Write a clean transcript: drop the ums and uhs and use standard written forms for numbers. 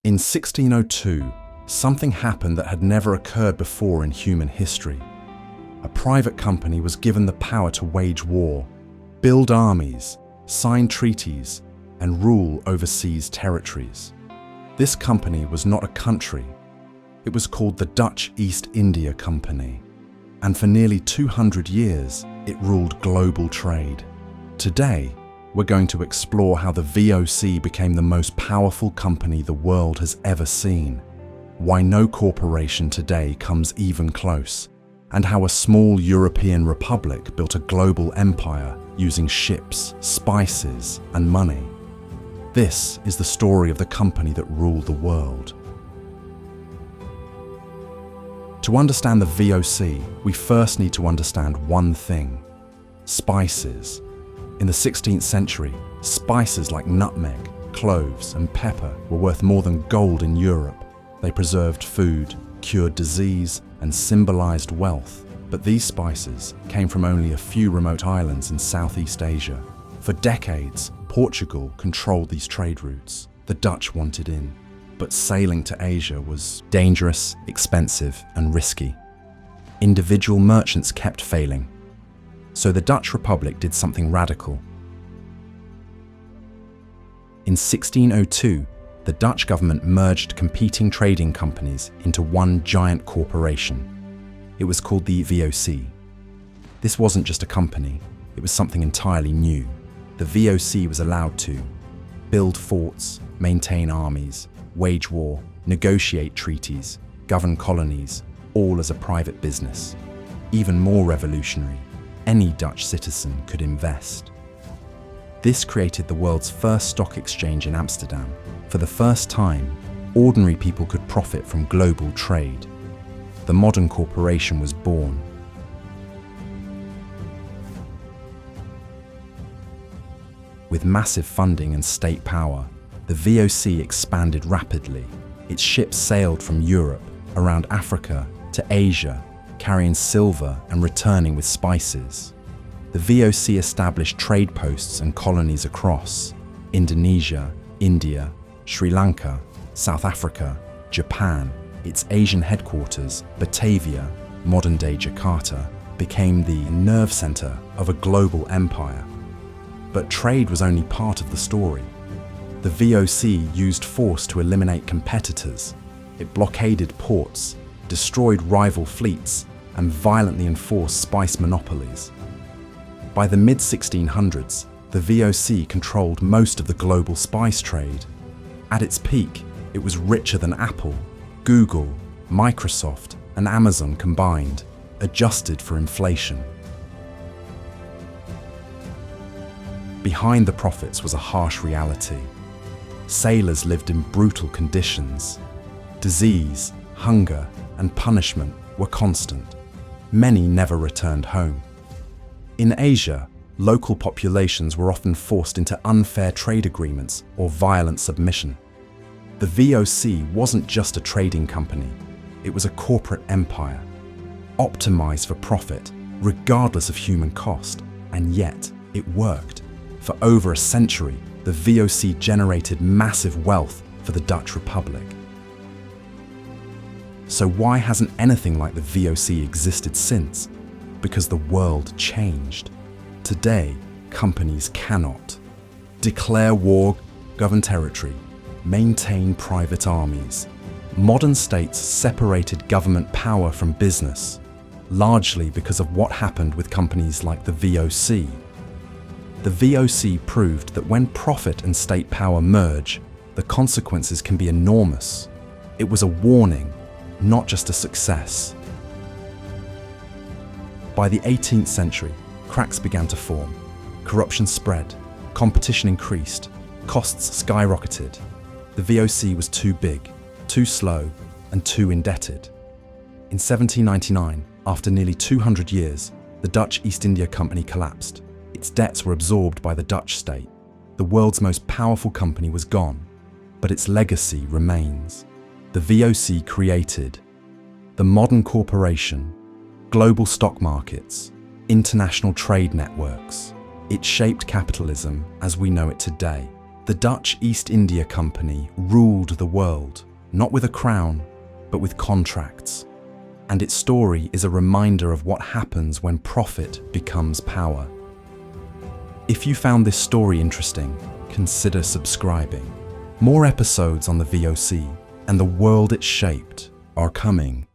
In 1602, something happened that had never occurred before in human history. A private company was given the power to wage war, build armies, sign treaties, and rule overseas territories. This company was not a country. It was called the Dutch East India Company, and for nearly 200 years, it ruled global trade. Today, we're going to explore how the VOC became the most powerful company the world has ever seen, why no corporation today comes even close, and how a small European republic built a global empire using ships, spices, and money. This is the story of the company that ruled the world. To understand the VOC, we first need to understand one thing: spices. In the 16th century, spices like nutmeg, cloves, and pepper were worth more than gold in Europe. They preserved food, cured disease, and symbolized wealth. But these spices came from only a few remote islands in Southeast Asia. For decades, Portugal controlled these trade routes. The Dutch wanted in, but sailing to Asia was dangerous, expensive, and risky. Individual merchants kept failing. So the Dutch Republic did something radical. In 1602, the Dutch government merged competing trading companies into one giant corporation. It was called the VOC. This wasn't just a company, it was something entirely new. The VOC was allowed to build forts, maintain armies, wage war, negotiate treaties, govern colonies, all as a private business. Even more revolutionary, any Dutch citizen could invest. This created the world's first stock exchange in Amsterdam. For the first time, ordinary people could profit from global trade. The modern corporation was born. With massive funding and state power, the VOC expanded rapidly. Its ships sailed from Europe, around Africa, to Asia, carrying silver and returning with spices. The VOC established trade posts and colonies across Indonesia, India, Sri Lanka, South Africa, Japan. Its Asian headquarters, Batavia, modern-day Jakarta, became the nerve center of a global empire. But trade was only part of the story. The VOC used force to eliminate competitors. It blockaded ports, destroyed rival fleets, and violently enforced spice monopolies. By the mid-1600s, the VOC controlled most of the global spice trade. At its peak, it was richer than Apple, Google, Microsoft, and Amazon combined, adjusted for inflation. Behind the profits was a harsh reality. Sailors lived in brutal conditions. Disease, hunger, and punishment were constant. Many never returned home. In Asia, local populations were often forced into unfair trade agreements or violent submission. The VOC wasn't just a trading company, it was a corporate empire, optimized for profit, regardless of human cost, and yet it worked. For over a century, the VOC generated massive wealth for the Dutch Republic. So why hasn't anything like the VOC existed since? Because the world changed. Today, companies cannot declare war, govern territory, maintain private armies. Modern states separated government power from business, largely because of what happened with companies like the VOC. The VOC proved that when profit and state power merge, the consequences can be enormous. It was a warning, not just a success. By the 18th century, cracks began to form. Corruption spread, competition increased, costs skyrocketed. The VOC was too big, too slow, and too indebted. In 1799, after nearly 200 years, the Dutch East India Company collapsed. Its debts were absorbed by the Dutch state. The world's most powerful company was gone, but its legacy remains. The VOC created the modern corporation, global stock markets, international trade networks. It shaped capitalism as we know it today. The Dutch East India Company ruled the world, not with a crown, but with contracts. And its story is a reminder of what happens when profit becomes power. If you found this story interesting, consider subscribing. More episodes on the VOC and the world it shaped are coming